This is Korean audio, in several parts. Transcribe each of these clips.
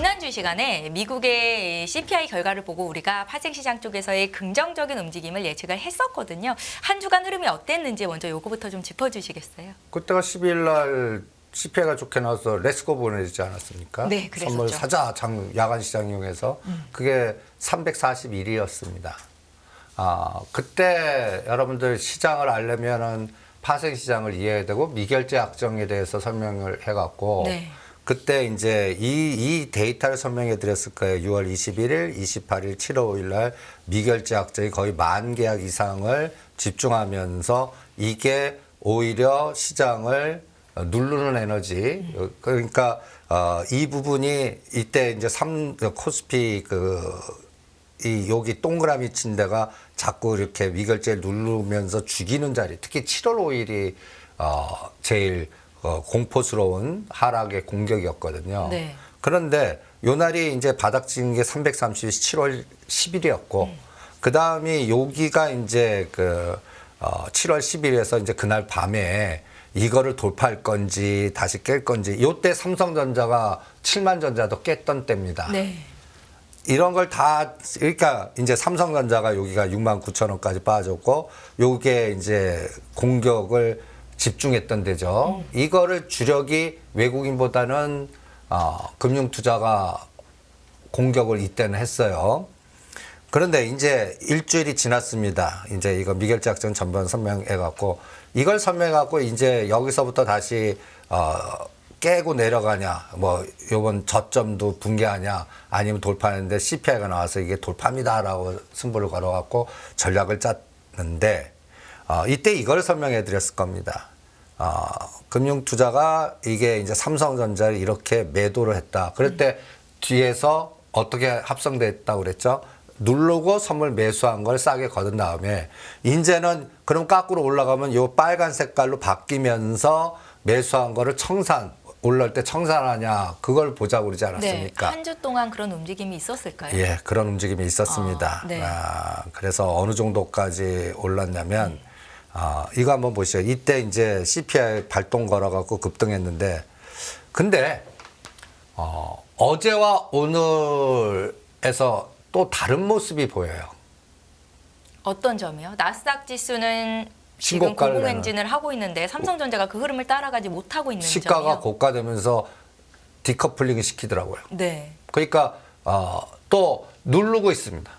지난주 시간에 미국의 CPI 결과를 보고 우리가 파생시장 쪽에서의 긍정적인 움직임을 예측을 했었거든요. 한 주간 흐름이 어땠는지 먼저 요거부터 좀 짚어주시겠어요? 그때가 12일 날 CPI가 좋게 나와서 렛츠고 보내지 않았습니까? 네, 그랬었죠. 선물 사자 야간 시장 이용해서 그게 341이었습니다. 그때 여러분들 시장을 알려면은 파생 시장을 이해해야 되고 미결제 약정에 대해서 설명을 해갖고 네. 그때 이제 이 데이터를 설명해 드렸을 거예요. 6월 21일, 28일, 7월 5일 날 미결제 약정이 거의 10,000계약 이상을 집중하면서 이게 오히려 시장을 누르는 에너지. 그러니까 이 부분이 이때 이제 코스피 이 여기 동그라미 친 데가 자꾸 이렇게 미결제를 누르면서 죽이는 자리. 특히 7월 5일이 제일 공포스러운 하락의 공격이었거든요. 네. 그런데 요 날이 이제 바닥 찍은 게 330이 7월 10일이었고 그 다음이 여기가 이제 7월 10일에서 이제 그날 밤에 이거를 돌파할 건지 다시 깰 건지 요때 삼성전자가 7만 전자도 깼던 때입니다. 네. 이런 걸 다 그러니까 이제 삼성전자가 여기가 6만 9천 원까지 빠졌고 요게 이제 공격을 집중했던 데죠. 이거를 주력이 외국인보다는 금융 투자가 공격을 이때는 했어요. 그런데 이제 일주일이 지났습니다. 이제 이거 미결제 약정 전반 설명해 갖고 이걸 설명해 갖고 이제 여기서부터 다시 깨고 내려가냐, 뭐 요번 저점도 붕괴하냐, 아니면 돌파하는데 CPI가 나와서 이게 돌파입니다라고 승부를 걸어갖고 전략을 짰는데 이때 이걸 설명해 드렸을 겁니다. 금융 투자가 이게 이제 삼성전자를 이렇게 매도를 했다. 그럴 때 뒤에서 어떻게 합성됐다고 그랬죠? 누르고 선물 매수한 걸 싸게 거둔 다음에 이제는 그럼 거꾸로 올라가면 요 빨간 색깔로 바뀌면서 매수한 거를 올라올 때 청산하냐 그걸 보자고 그러지 않았습니까? 네, 한 주 동안 그런 움직임이 있었을까요? 예, 그런 움직임이 있었습니다. 네. 그래서 어느 정도까지 올랐냐면 이거 한번 보시죠. 이때 이제 CPI 발동 걸어갖고 급등했는데 근데 어제와 오늘에서 또 다른 모습이 보여요. 어떤 점이요? 나스닥 지수는 지금 신고가를 고공행진을 하고 있는데 삼성전자가 그 흐름을 따라가지 못하고 있는 시가가 점이요? 고가되면서 디커플링을 시키더라고요. 네. 그러니까 또 누르고 있습니다.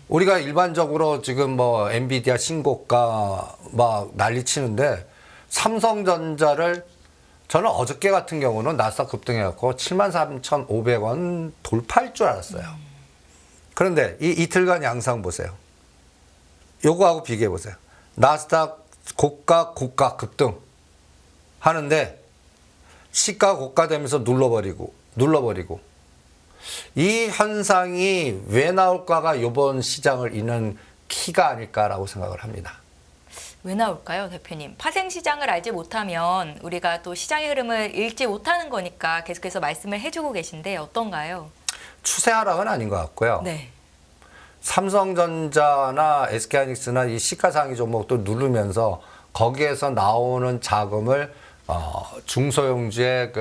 우리가 일반적으로 지금 뭐 엔비디아 신고가 막 난리치는데 삼성전자를 저는 어저께 같은 경우는 나스닥 급등해갖고 73,500원 돌파할 줄 알았어요. 그런데 이 이틀간 양상 보세요. 요거하고 비교해 보세요. 나스닥 고가 급등 하는데 시가 고가되면서 눌러버리고 이 현상이 왜 나올까가 이번 시장을 이는 키가 아닐까라고 생각을 합니다. 왜 나올까요, 대표님? 파생시장을 알지 못하면 우리가 또 시장의 흐름을 읽지 못하는 거니까 계속해서 말씀을 해주고 계신데 어떤가요? 추세 하락은 아닌 것 같고요. 네. 삼성전자나 SK하이닉스나 이 시가상위 종목도 누르면서 거기에서 나오는 자금을 중소형주의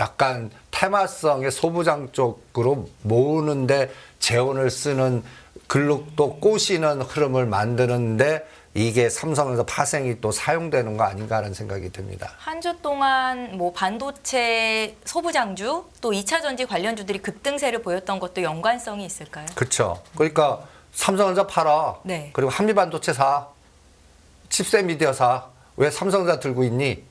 약간 테마성의 소부장 쪽으로 모으는데 재원을 쓰는 글로 또 꼬시는 흐름을 만드는데 이게 삼성에서 파생이 또 사용되는 거 아닌가 하는 생각이 듭니다. 한 주 동안 뭐 반도체 소부장주 또 2차 전지 관련주들이 급등세를 보였던 것도 연관성이 있을까요? 그렇죠. 그러니까 삼성전자 팔아. 네. 그리고 한미반도체 사. 칩셋 미디어 사. 왜 삼성전자 들고 있니?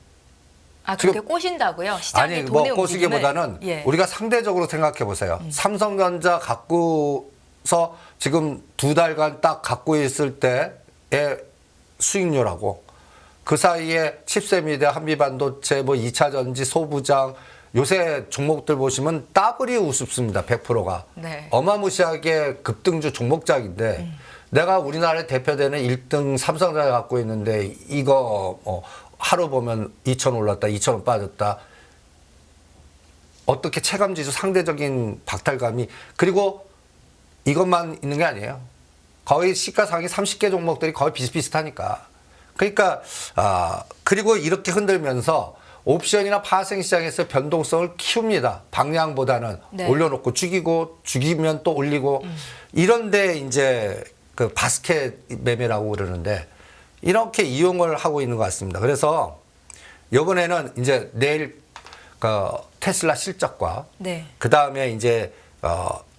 그렇게 꼬신다고요? 시장의 아니 돈의 꼬시기보다는 움직임을? 예. 우리가 상대적으로 생각해 보세요. 삼성전자 갖고서 지금 2달간 딱 갖고 있을 때의 수익률하고 그 사이에 칩셋 미디어, 한미반도체, 뭐 2차 전지, 소부장 요새 종목들 보시면 더블이 우습습니다. 100%가. 네. 어마무시하게 급등주 종목작인데 내가 우리나라에 대표되는 1등 삼성전자 갖고 있는데 이거 하루 보면 2,000원 올랐다, 2,000원 빠졌다. 어떻게 체감지수 상대적인 박탈감이 그리고 이것만 있는 게 아니에요. 거의 시가상위 30개 종목들이 거의 비슷비슷하니까. 그러니까 그리고 이렇게 흔들면서 옵션이나 파생 시장에서 변동성을 키웁니다. 방향보다는 네. 올려놓고 죽이면 또 올리고 이런데 이제 그 바스켓 매매라고 그러는데 이렇게 이용을 하고 있는 것 같습니다. 그래서 이번에는 이제 내일 그 테슬라 실적과 네. 그 다음에 이제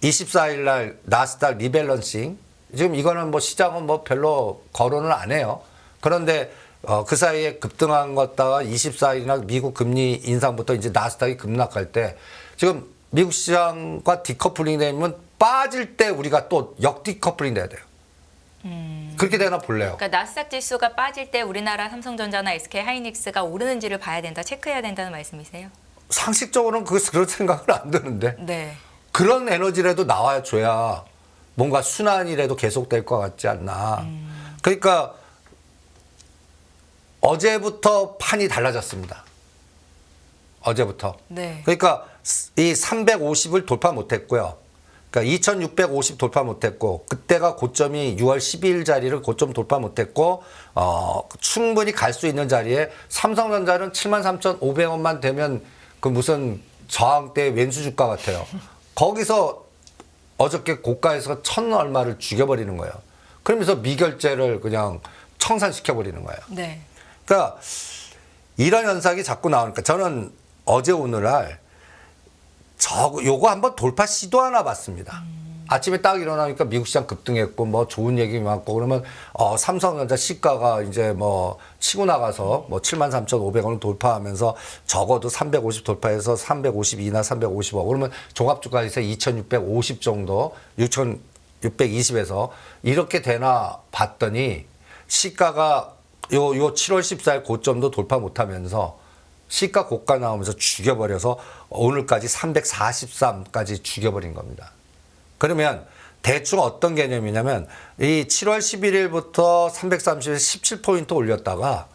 24일 날 나스닥 리밸런싱 지금 이거는 뭐 시장은 뭐 별로 거론을 안 해요. 그런데 그 사이에 급등한 것다가 24일이나 미국 금리 인상부터 이제 나스닥이 급락할 때 지금 미국 시장과 디커플링 되면 빠질 때 우리가 또 역디커플링 돼야 돼요. 그렇게 되나 볼래요. 그러니까 나스닥 지수가 빠질 때 우리나라 삼성전자나 SK 하이닉스가 오르는지를 봐야 된다, 체크해야 된다는 말씀이세요? 상식적으로는 그런 생각은 안 드는데 네. 그런 에너지라도 나와줘야 뭔가 순환이라도 계속될 것 같지 않나. 그러니까 어제부터 판이 달라졌습니다. 어제부터. 네. 그러니까 이 350을 돌파 못했고요. 그러니까 2650 돌파 못했고 그때가 고점이 6월 12일 자리를 고점 돌파 못했고 충분히 갈 수 있는 자리에 삼성전자는 73,500원만 되면 그 무슨 저항대 왼수 주가 같아요. 거기서 어저께 고가에서 1,000 얼마를 죽여버리는 거예요. 그러면서 미결제를 그냥 청산시켜버리는 거예요. 네. 그러니까 이런 현상이 자꾸 나오니까 저는 어제 오늘날 요거 한번 돌파 시도하나 봤습니다. 아침에 딱 일어나니까 미국 시장 급등했고 뭐 좋은 얘기 많고 그러면 삼성전자 시가가 이제 뭐 치고 나가서 뭐 73,500원을 돌파하면서 적어도 350 돌파해서 352나 355 그러면 종합주가에서 2,650 정도 6,620에서 이렇게 되나 봤더니 시가가 요 7월 14일 고점도 돌파 못하면서 시가 고가 나오면서 죽여버려서 오늘까지 343까지 죽여버린 겁니다. 그러면 대충 어떤 개념이냐면 이 7월 11일부터 330에서 17포인트 올렸다가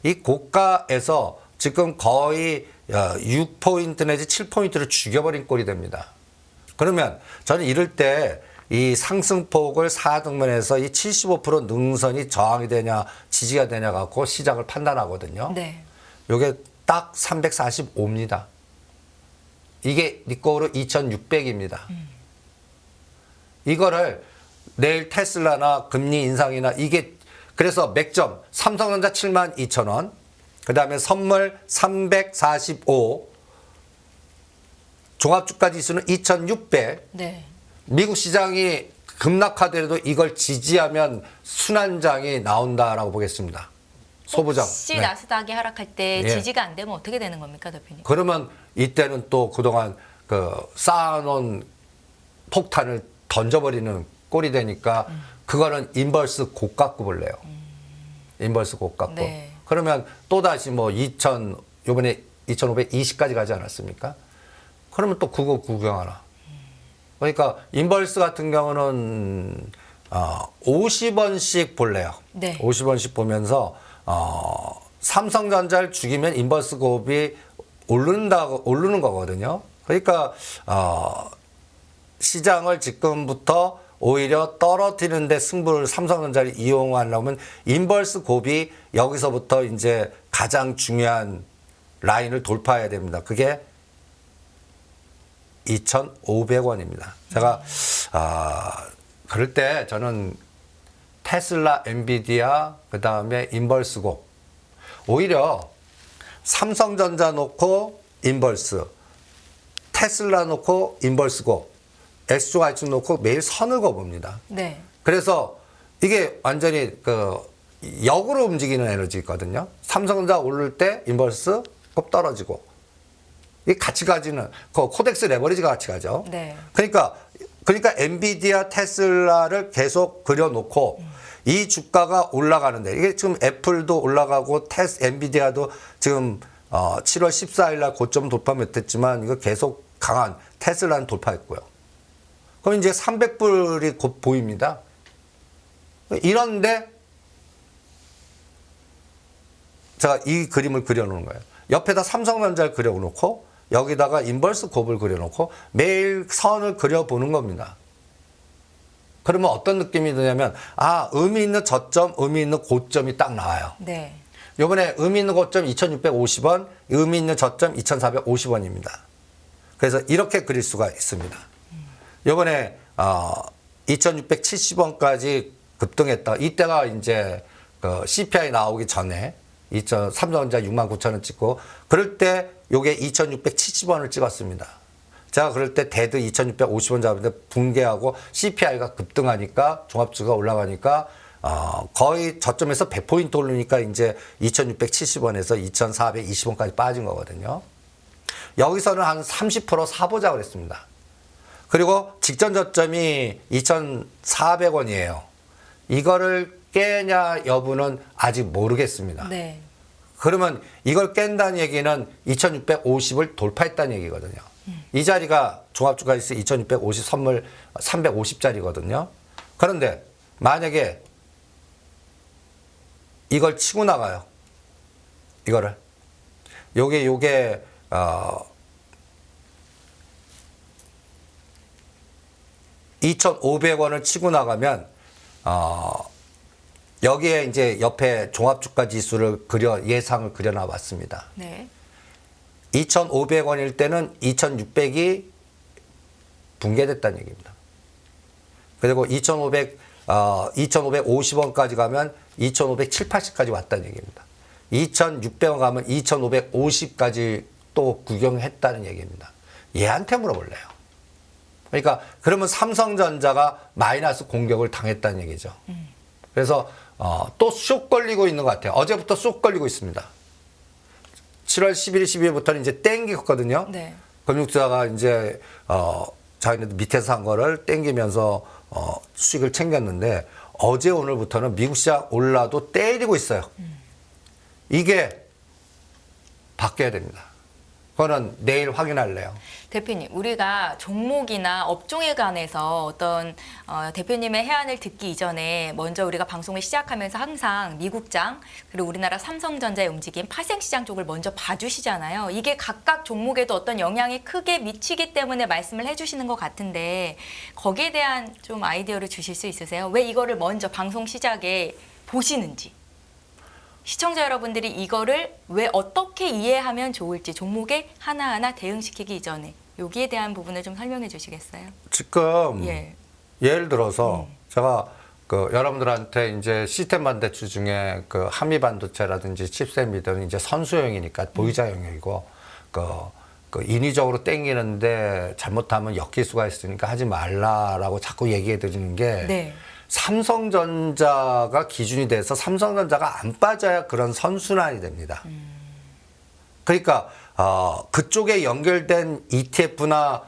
이 고가에서 지금 거의 6포인트 내지 7포인트를 죽여버린 꼴이 됩니다. 그러면 저는 이럴 때 이 상승폭을 4등분해서 이 75% 능선이 저항이 되냐 지지가 되냐 갖고 시장을 판단하거든요. 네. 요게 딱 345입니다. 이게 니꺼우로 2,600입니다. 이거를 내일 테슬라나 금리 인상이나 이게 그래서 맥점 삼성전자 72,000원 그 다음에 선물 345 종합주가 지수는 2,600 네. 미국 시장이 급락하더라도 이걸 지지하면 순환장이 나온다라고 보겠습니다. 소부장. 혹시 네. 나스닥이 하락할 때 예. 지지가 안 되면 어떻게 되는 겁니까, 대표님? 그러면 이때는 또 그동안 그 쌓아놓은 폭탄을 던져버리는 꼴이 되니까 그거는 인버스 고가급을 내요. 인버스 고가급. 네. 그러면 또다시 뭐 요번에 2,520까지 가지 않았습니까? 그러면 또 그거 구경하나. 그러니까 인버스 같은 경우는 50원씩 볼래요. 네. 50원씩 보면서 삼성전자를 죽이면 인버스 곱이 오르는 거거든요. 그러니까 시장을 지금부터 오히려 떨어뜨리는데 승부를 삼성전자를 이용하려면 인버스 곱이 여기서부터 이제 가장 중요한 라인을 돌파해야 됩니다. 그게 2,500원입니다. 제가 그럴 때 저는 테슬라, 엔비디아, 그 다음에 인버스 곱 오히려 삼성전자 놓고 인버스, 테슬라 놓고 인버스 곱, SYX 놓고 매일 선을 그어봅니다. 네. 그래서 이게 완전히 그 역으로 움직이는 에너지거든요. 삼성전자 오를 때 인버스 곱 떨어지고 이 같이 가지는 그 코덱스 레버리지가 같이 가죠. 네. 그러니까 엔비디아, 테슬라를 계속 그려놓고 이 주가가 올라가는데 이게 지금 애플도 올라가고 엔비디아도 지금 7월 14일 날 고점 돌파 못했지만 이거 계속 강한 테슬라는 돌파했고요. 그럼 이제 300불이 곧 보입니다. 이런데 제가 이 그림을 그려놓은 거예요. 옆에다 삼성전자를 그려놓고 여기다가 인버스 곱을 그려놓고 매일 선을 그려보는 겁니다. 그러면 어떤 느낌이 드냐면 의미 있는 저점, 의미 있는 고점이 딱 나와요. 네. 요번에 의미 있는 고점 2,650원, 의미 있는 저점 2,450원입니다. 그래서 이렇게 그릴 수가 있습니다. 요번에 2,670원까지 급등했다. 이때가 이제 그 CPI 나오기 전에 삼성전자 69,000원 찍고 그럴 때 요게 2,670원을 찍었습니다. 제가 그럴 때 대드 2,650원 잡았는데 붕괴하고 CPI가 급등하니까 종합주가 올라가니까 거의 저점에서 100포인트 오르니까 이제 2,670원에서 2,420원까지 빠진 거거든요. 여기서는 한 30% 사보자 그랬습니다. 그리고 직전 저점이 2,400원이에요. 이거를 깨냐 여부는 아직 모르겠습니다. 네. 그러면 이걸 깬다는 얘기는 2,650을 돌파했다는 얘기거든요. 이 자리가 종합주가지수 2,650 선물 350짜리거든요. 그런데 만약에 이걸 치고 나가요. 이거를. 요게 2,500원을 치고 나가면 여기에 이제 옆에 종합주가 지수를 예상을 그려놔봤습니다. 네. 2,500원일 때는 2,600이 붕괴됐다는 얘기입니다. 그리고 2,550원까지 가면 2,570, 80까지 왔다는 얘기입니다. 2,600원 가면 2,550까지 또 구경했다는 얘기입니다. 얘한테 물어볼래요. 그러니까 그러면 삼성전자가 마이너스 공격을 당했다는 얘기죠. 그래서 또 쑥 걸리고 있는 것 같아요. 어제부터 쑥 걸리고 있습니다. 7월 11일, 12일부터는 이제 땡겼거든요. 네. 금융투자가 이제 자기네들 밑에서 산 거를 땡기면서 수익을 챙겼는데 어제 오늘부터는 미국 시장 올라도 때리고 있어요. 이게 바뀌어야 됩니다. 그거는 내일 확인할래요. 대표님, 우리가 종목이나 업종에 관해서 어떤 대표님의 해안을 듣기 이전에 먼저 우리가 방송을 시작하면서 항상 미국장 그리고 우리나라 삼성전자의 움직임, 파생시장 쪽을 먼저 봐주시잖아요. 이게 각각 종목에도 어떤 영향이 크게 미치기 때문에 말씀을 해주시는 것 같은데 거기에 대한 좀 아이디어를 주실 수 있으세요? 왜 이거를 먼저 방송 시작에 보시는지. 시청자 여러분들이 이거를 왜 어떻게 이해하면 좋을지 종목에 하나하나 대응시키기 이전에 여기에 대한 부분을 좀 설명해 주시겠어요? 지금 예. 예를 들어서 제가 그 여러분들한테 이제 시스템 반도체 중에 그 한미 반도체라든지 칩셋이든 이제 선수용이니까 보유자 영역이고 그 인위적으로 땡기는데 잘못하면 엮일 수가 있으니까 하지 말라라고 자꾸 얘기해 드리는 게 네. 삼성전자가 기준이 돼서 삼성전자가 안 빠져야 그런 선순환이 됩니다. 그러니까 그쪽에 연결된 ETF나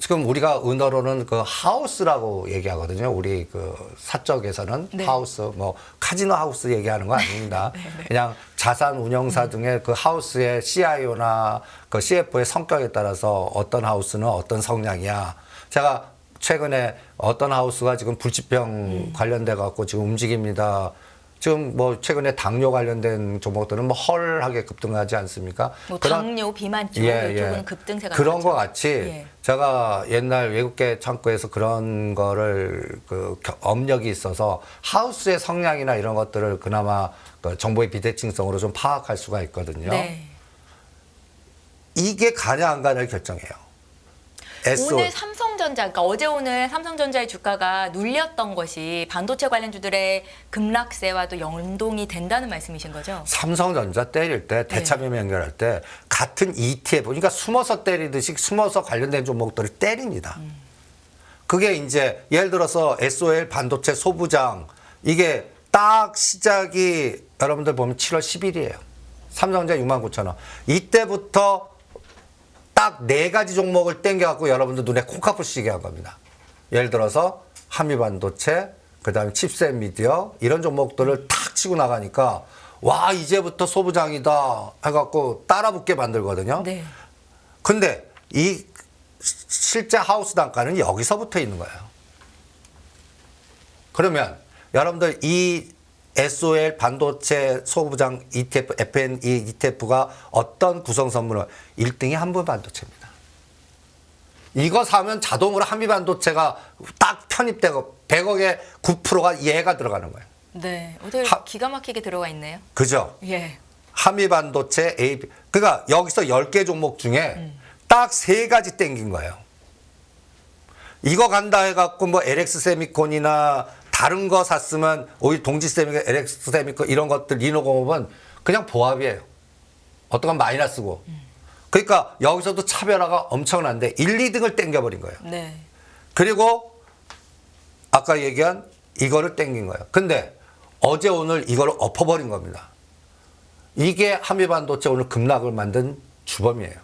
지금 우리가 은어로는 그 하우스라고 얘기하거든요. 우리 그 사적에서는 네. 하우스, 뭐 카지노 하우스 얘기하는 거 아닙니다. 네, 네. 그냥 자산 운용사 등의 그 하우스의 CIO나 그 CFO의 성격에 따라서 어떤 하우스는 어떤 성향이야. 제가 최근에 어떤 하우스가 지금 불치병 관련돼 갖고 지금 움직입니다. 지금 뭐 최근에 당뇨 관련된 종목들은 뭐 헐하게 급등하지 않습니까? 뭐 당뇨, 비만 쪽 이쪽은 급등세가 그런 나왔죠. 것 같이 예. 제가 옛날 외국계 창구에서 그런 거를 그 업력이 있어서 하우스의 성향이나 이런 것들을 그나마 그 정보의 비대칭성으로 좀 파악할 수가 있거든요. 네. 이게 가냐 안 가냐를 결정해요. 오늘 삼성전자, 그러니까 어제 오늘 삼성전자의 주가가 눌렸던 것이 반도체 관련주들의 급락세와도 연동이 된다는 말씀이신 거죠? 삼성전자 때릴 때 대차매매 연결할 때 같은 ETF, 그러니까 숨어서 때리듯이 숨어서 관련된 종목들을 때립니다. 그게 이제 예를 들어서 SOL 반도체 소부장 이게 딱 시작이 여러분들 보면 7월 10일이에요. 삼성전자 69,000원. 이때부터 딱 4가지 종목을 땡겨갖고 여러분들 눈에 콩카풀 시게 한 겁니다. 예를 들어서 한미반도체, 그 다음에 칩셋 미디어 이런 종목들을 탁 치고 나가니까 와 이제부터 소부장이다 해갖고 따라붙게 만들거든요. 네. 근데 이 실제 하우스 단가는 여기서부터 있는 거예요. 그러면 여러분들 이 SOL 반도체 소부장 ETF, FNE ETF가 어떤 구성 선물을 1등이 한국반도체입니다. 이거 사면 자동으로 한미반도체가 딱 편입되고 100억에 9%가 얘가 들어가는 거예요. 네. 어떻게 하- 기가 막히게 들어가 있네요. 그죠? 예. 한미반도체, AP. 그러니까 여기서 10개 종목 중에 딱 3가지 땡긴 거예요. 이거 간다 해갖고 뭐 LX 세미콘이나 다른 거 샀으면 오히려 동지세미콘, LX 세미콘 이런 것들 리노공업은 그냥 보합이에요. 어떤 건 마이너스고. 그러니까 여기서도 차별화가 엄청난데 1, 2등을 땡겨버린 거예요. 네. 그리고 아까 얘기한 이거를 땡긴 거예요. 근데 어제 오늘 이거를 엎어버린 겁니다. 이게 한미반도체 오늘 급락을 만든 주범이에요.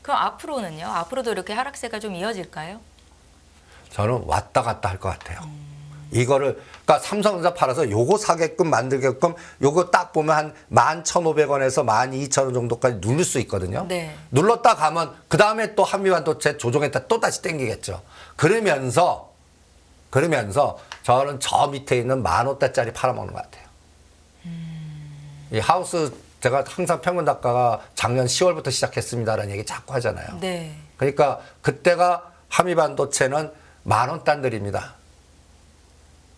그럼 앞으로는요? 앞으로도 이렇게 하락세가 좀 이어질까요? 저는 왔다 갔다 할 것 같아요. 이거를 그러니까 삼성전자 팔아서 요거 사게끔 만들게끔 요거 딱 보면 한 11,500원에서 12,000원 정도까지 누를 수 있거든요. 네. 눌렀다 가면 그 다음에 또 한미반도체 조정했다 또 다시 땡기겠죠. 그러면서 저는 저 밑에 있는 10,000원대짜리 팔아먹는 것 같아요. 이 하우스 제가 항상 평균 단가가 작년 10월부터 시작했습니다라는 얘기 자꾸 하잖아요. 네. 그러니까 그때가 한미반도체는 10,000원 단들입니다.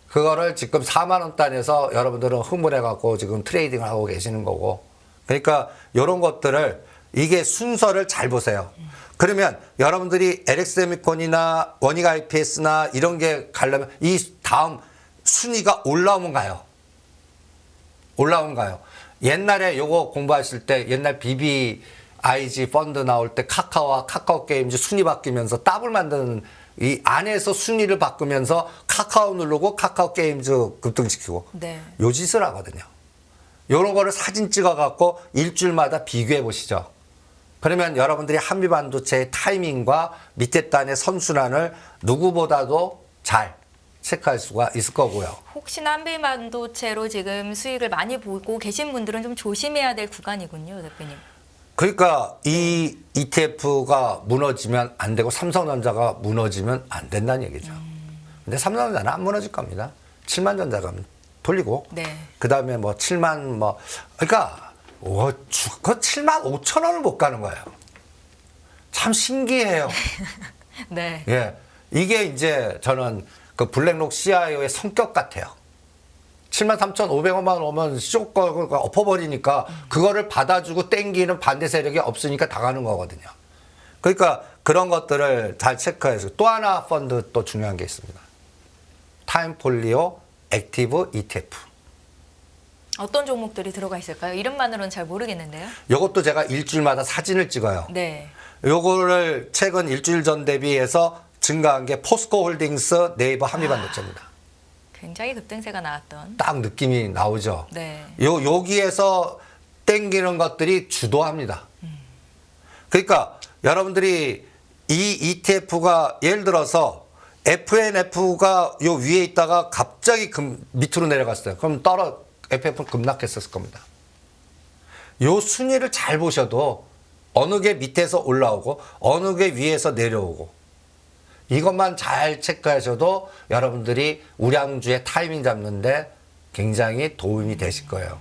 그거를 지금 4만 원 단에서 여러분들은 흥분해갖고 지금 트레이딩을 하고 계시는 거고. 그러니까 이런 것들을 이게 순서를 잘 보세요. 그러면 여러분들이 LX세미콘이나 원익 IPS나 이런 게 가려면 이 다음 순위가 올라오면 가요. 옛날에 요거 공부하실 때 옛날 BBIG 펀드 나올 때 카카오와 카카오 게임즈 순위 바뀌면서 더블 만드는 이 안에서 순위를 바꾸면서 카카오 누르고 카카오 게임즈 급등시키고 네. 요 짓을 하거든요. 요런 거를 사진 찍어 갖고 일주일마다 비교해 보시죠. 그러면 여러분들이 한미반도체의 타이밍과 밑에 단의 선순환을 누구보다도 잘 체크할 수가 있을 거고요. 혹시나 한미반도체로 지금 수익을 많이 보고 계신 분들은 좀 조심해야 될 구간이군요, 대표님. 그러니까 이 ETF가 무너지면 안 되고 삼성전자가 무너지면 안 된다는 얘기죠. 근데 삼성전자는 안 무너질 겁니다. 7만 전자가 돌리고 네. 그다음에 뭐 7만 뭐 그러니까 그 7만 5천 원을 못 가는 거예요. 참 신기해요. 네. 예. 이게 이제 저는 그 블랙록 CIO의 성격 같아요. 73,500원만 오면 쇼거가 엎어버리니까 그거를 받아주고 땡기는 반대 세력이 없으니까 당하는 거거든요. 그러니까 그런 것들을 잘 체크해서 또 하나 펀드 또 중요한 게 있습니다. 타임폴리오 액티브 ETF. 어떤 종목들이 들어가 있을까요? 이름만으로는 잘 모르겠는데요. 이것도 제가 일주일마다 사진을 찍어요. 네. 요거를 최근 일주일 전 대비해서 증가한 게 포스코 홀딩스, 네이버 한미반도체입니다. 굉장히 급등세가 나왔던. 딱 느낌이 나오죠. 네. 여기에서 땡기는 것들이 주도합니다. 그러니까 여러분들이 이 ETF가 예를 들어서 FNF가 요 위에 있다가 갑자기 밑으로 내려갔어요. 그럼 FF는 급락했었을 겁니다. 요 순위를 잘 보셔도 어느 게 밑에서 올라오고 어느 게 위에서 내려오고 이것만 잘 체크하셔도 여러분들이 우량주의 타이밍 잡는데 굉장히 도움이 되실 거예요.